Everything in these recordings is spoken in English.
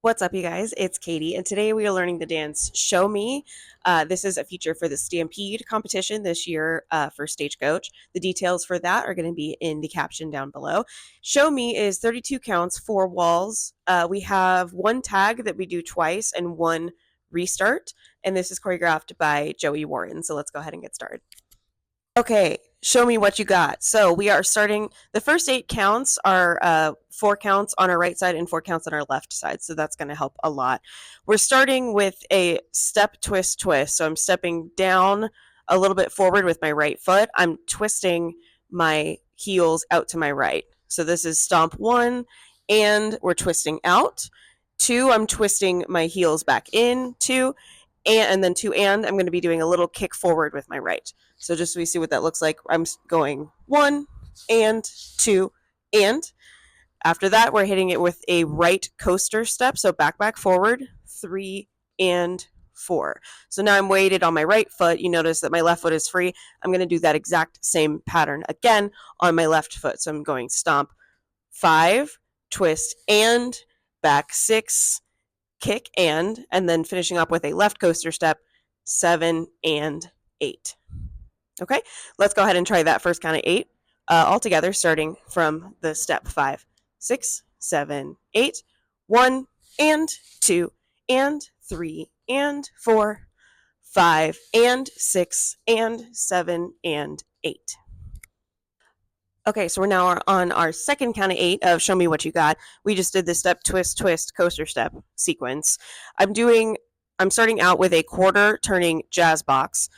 What's up, you guys? It's Katie, and today we are learning the dance Show Me. This is a feature for the Stampede competition this year for Stagecoach. The details for that are going to be in the caption down below. Show Me is 32 counts, 4 walls. We have one tag that we do twice and one restart, and this is choreographed by Joey Warren. So let's go ahead and get started. Okay, show me what you got. So we are starting, the first 8 counts are 4 counts on our right side and 4 counts on our left side. So that's going to help a lot. We're starting with a step, twist, twist. So I'm stepping down a little bit forward with my right foot. I'm twisting my heels out to my right. So this is stomp 1, and we're twisting out. 2, I'm twisting my heels back in. 2, and then 2, and I'm going to be doing a little kick forward with my right. So just so we see what that looks like, I'm going 1 and 2 and. After that, we're hitting it with a right coaster step. So back, forward, 3 and 4. So now I'm weighted on my right foot. You notice that my left foot is free. I'm going to do that exact same pattern again on my left foot. So I'm going stomp 5, twist and, back 6, kick and then finishing up with a left coaster step, 7 and 8. Okay, let's go ahead and try that first count of 8 all together, starting from the step 5, 6, 7, 8, 1 and 2 and 3 and 4, 5 and 6 and 7 and 8. Okay, so we're now on our second count of 8 of Show Me What You Got. We just did the step, twist, twist, coaster step sequence. I'm starting out with a quarter turning jazz box,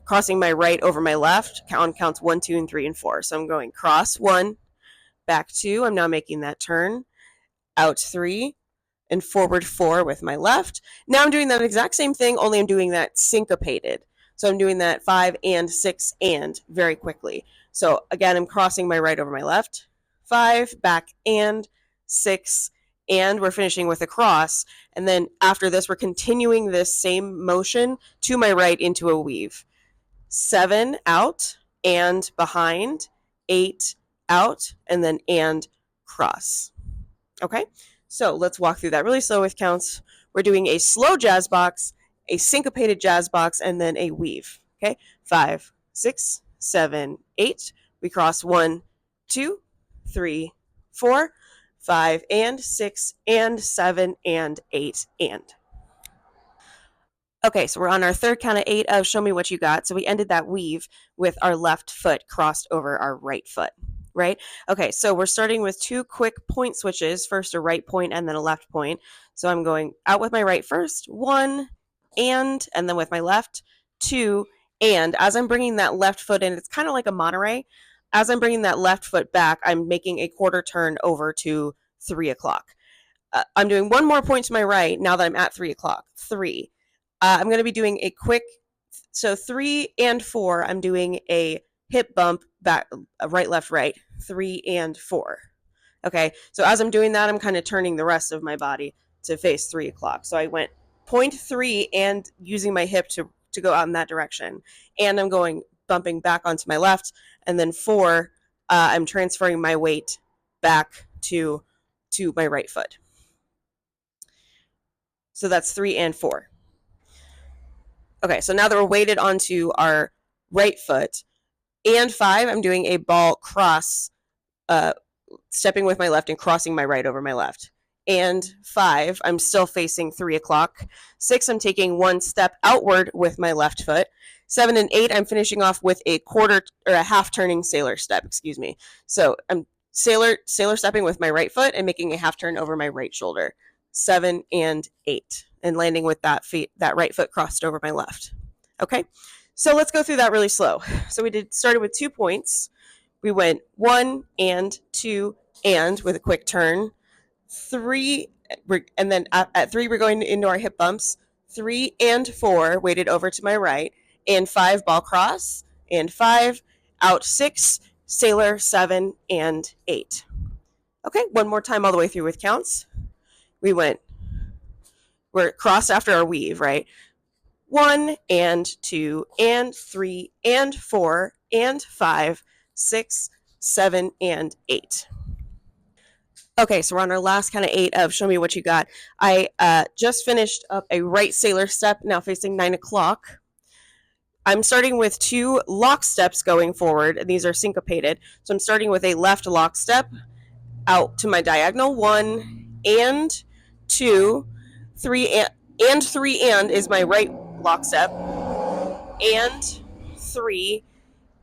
crossing my right over my left on counts 1, 2, and 3, and 4. So I'm going cross 1, back 2. I'm now making that turn, out 3, and forward 4 with my left. Now I'm doing that exact same thing, only I'm doing that syncopated. So I'm doing that 5 and 6 and very quickly. So again, I'm crossing my right over my left, 5, back and 6, and we're finishing with a cross. And then after this, we're continuing this same motion to my right into a weave. 7 out and behind, 8 out, and then and cross. Okay, so let's walk through that really slow with counts. We're doing a slow jazz box, a syncopated jazz box, and then a weave. Okay, 5, 6, 7, 8. We cross 1, 2, 3, 4, 5 and 6 and 7 and 8 and. Okay, so we're on our third count of 8 of Show Me What You Got. So we ended that weave with our left foot crossed over our right foot, right? Okay, so we're starting with 2 quick point switches, first a right point and then a left point. So I'm going out with my right first, 1 and then with my left, 2 and. As I'm bringing that left foot in, it's kind of like a Monterey. As I'm bringing that left foot back, I'm making a quarter turn over to 3 o'clock. I'm doing one more point to my right now that I'm at 3 o'clock, 3. I'm going to be doing a quick, so 3 and 4, I'm doing a hip bump back, right, left, right, 3 and 4. Okay, so as I'm doing that, I'm kind of turning the rest of my body to face 3 o'clock. So I went point 3 and using my hip to go out in that direction. And I'm going bumping back onto my left. And then 4, I'm transferring my weight back to my right foot. So that's 3 and 4. Okay, so now that we're weighted onto our right foot, and 5, I'm doing a ball cross, stepping with my left and crossing my right over my left. And 5, I'm still facing 3 o'clock. 6, I'm taking 1 step outward with my left foot. 7 and 8, I'm finishing off with a quarter or a half turning sailor step, excuse me. So I'm sailor stepping with my right foot and making a half turn over my right shoulder. 7 and 8, and landing with that right foot crossed over my left. Okay, so let's go through that really slow. So we started with 2 points. We went 1 and 2 and with a quick turn. 3, and then at 3 we're going into our hip bumps. 3 and 4 weighted over to my right, and 5 ball cross, and 5 out 6 sailor, 7 and 8. Okay, one more time all the way through with counts. We're crossed after our weave, right? 1 and 2 and 3 and 4 and 5, 6, 7, and 8. Okay, so we're on our last kind of 8 of show me what you got. I just finished up a right sailor step, now facing 9 o'clock. I'm starting with 2 lock steps going forward, and these are syncopated. So I'm starting with a left lock step out to my diagonal, 1 and 2, 3 and 3 and is my right lock step, and 3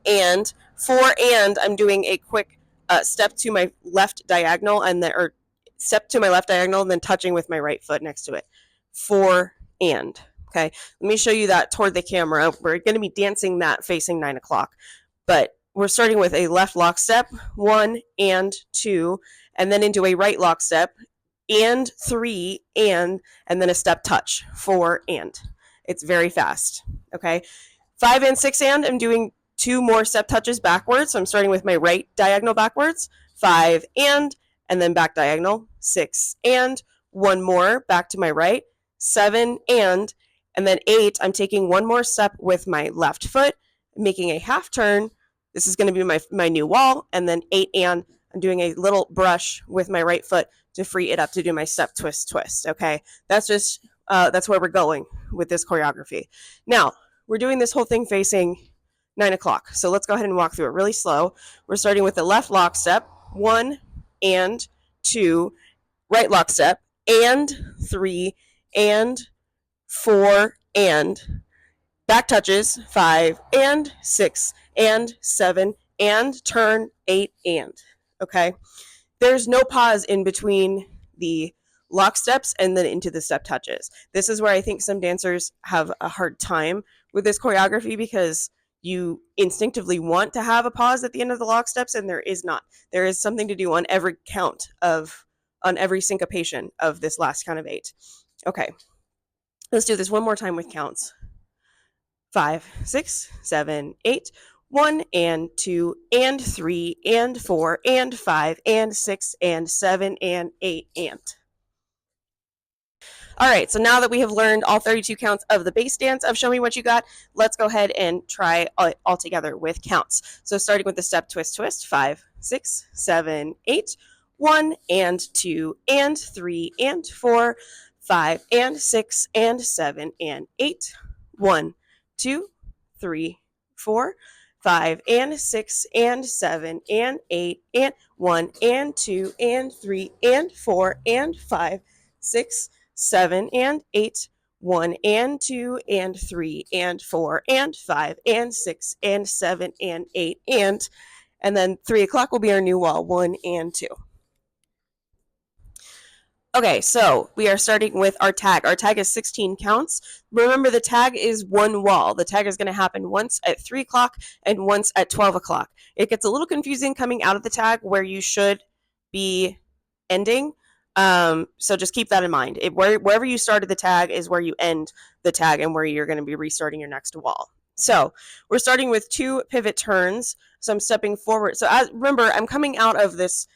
and 4 and I'm doing a quick step to my left diagonal and then or step to my left diagonal and then touching with my right foot next to it. 4 and okay. Let me show you that toward the camera. We're going to be dancing that facing 9 o'clock, but we're starting with a left lock step, 1 and 2, and then into a right lock step, and 3 and then a step touch, 4 and. It's very fast. Okay. 5 and 6 and I'm doing 2 more step touches backwards. So I'm starting with my right diagonal backwards, 5 and then back diagonal, 6 and 1 more back to my right, 7 and then 8. I'm taking 1 more step with my left foot, making a half turn. This is going to be my new wall, and then 8 and I'm doing a little brush with my right foot to free it up to do my step twist twist. Okay, that's just that's where we're going with this choreography. Now we're doing this whole thing facing 9 o'clock. So let's go ahead and walk through it really slow. We're starting with the left lock step, 1 and 2, right lock step, and 3 and 4 and back touches, 5 and 6 and 7 and turn, 8 and. Okay. There's no pause in between the lock steps and then into the step touches. This is where I think some dancers have a hard time with this choreography because you instinctively want to have a pause at the end of the lock steps, and there is not. There is something to do on every count on every syncopation of this last count of 8. Okay, let's do this one more time with counts. 5, 6, 7, 8. 1 and 2 and 3 and 4 and 5 and 6 and 7 and 8 and. All right, so now that we have learned all 32 counts of the bass dance of Show Me What You Got, let's go ahead and try it all together with counts. So starting with the step twist twist, 5, 6, 7, 8, 1 and 2 and 3 and 4, 5 and 6 and 7 and 8, 1, 2, 3, 4, 5 and 6 and 7 and 8 and 1 and 2 and 3 and 4 and 5, 6, 7 and 8, 1 and 2 and 3 and 4 and 5 and 6 and 7 and 8 and then 3 o'clock will be our new wall, 1 and 2. Okay, so we are starting with our tag. Our tag is 16 counts. Remember, the tag is 1 wall. The tag is going to happen once at 3 o'clock and once at 12 o'clock. It gets a little confusing coming out of the tag where you should be ending. So just keep that in mind. Wherever you started the tag is where you end the tag and where you're going to be restarting your next wall. So we're starting with 2 pivot turns. So I'm stepping forward. So remember, I'm coming out of this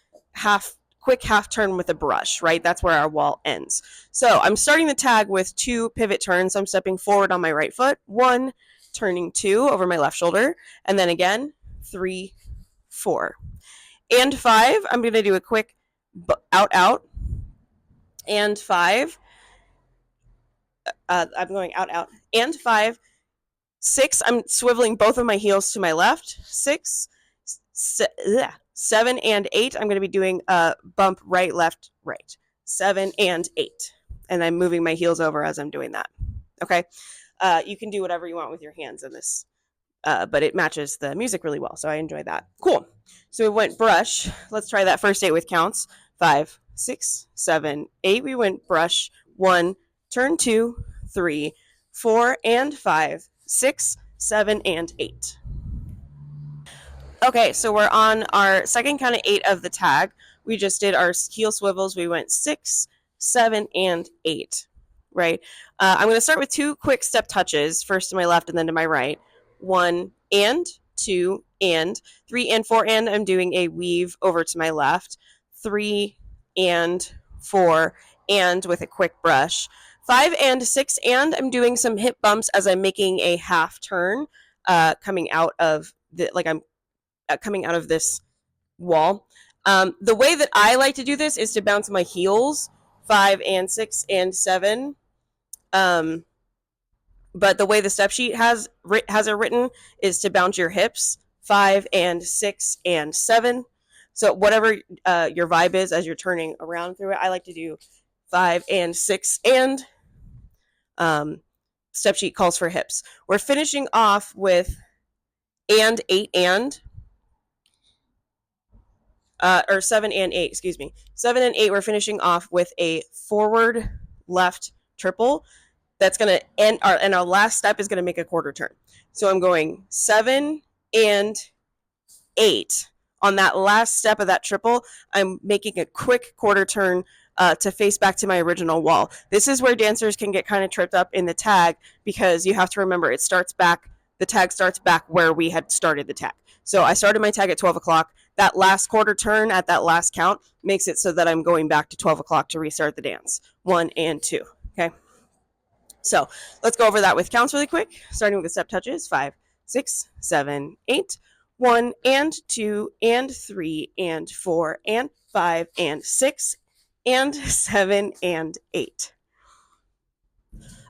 quick half turn with a brush, right? That's where our wall ends. So I'm starting the tag with 2 pivot turns. So I'm stepping forward on my right foot, 1, turning 2 over my left shoulder, and then again, 3, 4. And 5, I'm going to do a quick out, out, and 5. I'm going out, out, and 5. 6, I'm swiveling both of my heels to my left. 6, 7 and 8, I'm going to be doing a bump right, left, right. 7 and 8. And I'm moving my heels over as I'm doing that. Okay? You can do whatever you want with your hands in this, but it matches the music really well, so I enjoy that. Cool. So we went brush. Let's try that first 8 with counts. 5, 6, 7, 8. We went brush. 1, turn 2, 3, 4, and 5, 6, 7, and 8. Okay, so we're on our second count of 8 of the tag. We just did our heel swivels. We went 6, 7, and 8, right? I'm going to start with 2 quick step touches, first to my left and then to my right. 1 and 2 and 3 and 4 and I'm doing a weave over to my left. 3 and 4 and with a quick brush. 5 and 6 and I'm doing some hip bumps as I'm making a half turn, coming out of I'm coming out of this wall. The way that I like to do this is to bounce my heels 5 and 6 and 7. But the way the step sheet has it written is to bounce your hips 5 and 6 and 7. So whatever your vibe is as you're turning around through it, I like to do 5 and 6 and step sheet calls for hips. We're finishing off with and 8 and or 7 and 8, excuse me. 7 and 8, we're finishing off with a forward left triple. That's going to end, and our last step is going to make a quarter turn. So I'm going 7 and 8. On that last step of that triple, I'm making a quick quarter turn to face back to my original wall. This is where dancers can get kind of tripped up in the tag, because you have to remember the tag starts back where we had started the tag. So I started my tag at 12 o'clock. That last quarter turn at that last count makes it so that I'm going back to 12 o'clock to restart the dance. 1 and 2. Okay. So let's go over that with counts really quick, starting with the step touches. 5, 6, 7, 8. 1 and 2 and 3 and 4 and 5 and 6 and 7 and 8.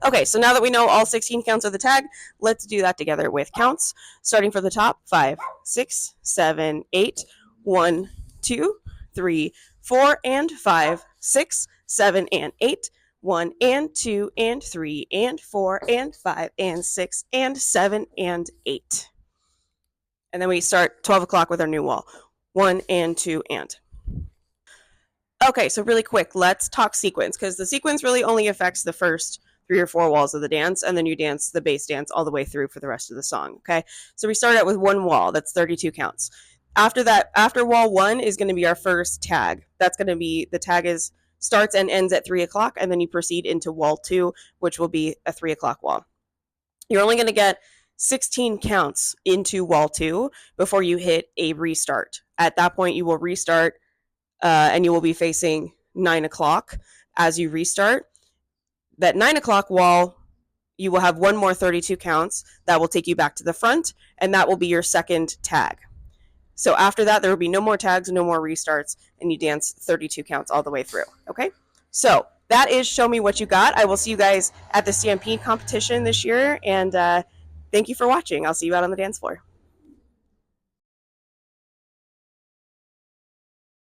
Okay, so now that we know all 16 counts of the tag, let's do that together with counts. Starting from the top, 5, 6, 7, 8, 1, 2, 3, 4 and 5, 6, 7 and 8, 1 and 2 and 3 and 4 and 5 and 6 and 7 and 8. And then we start 12 o'clock with our new wall. 1 and 2 and. Okay, so really quick, let's talk sequence, because the sequence really only affects the first 3 or 4 walls of the dance, and then you dance the bass dance all the way through for the rest of the song, okay? So we start out with one wall. That's 32 counts. After that, after wall 1 is going to be our first tag. That's going to be, the tag starts and ends at 3 o'clock, and then you proceed into wall 2, which will be a 3 o'clock wall. You're only going to get 16 counts into wall 2 before you hit a restart. At that point, you will restart, and you will be facing 9 o'clock as you restart. That 9 o'clock wall, you will have one more 32 counts that will take you back to the front, and that will be your second tag. So after that, there will be no more tags, no more restarts, and you dance 32 counts all the way through, okay? So that is Show Me What You Got. I will see you guys at the Stampede competition this year, and thank you for watching. I'll see you out on the dance floor.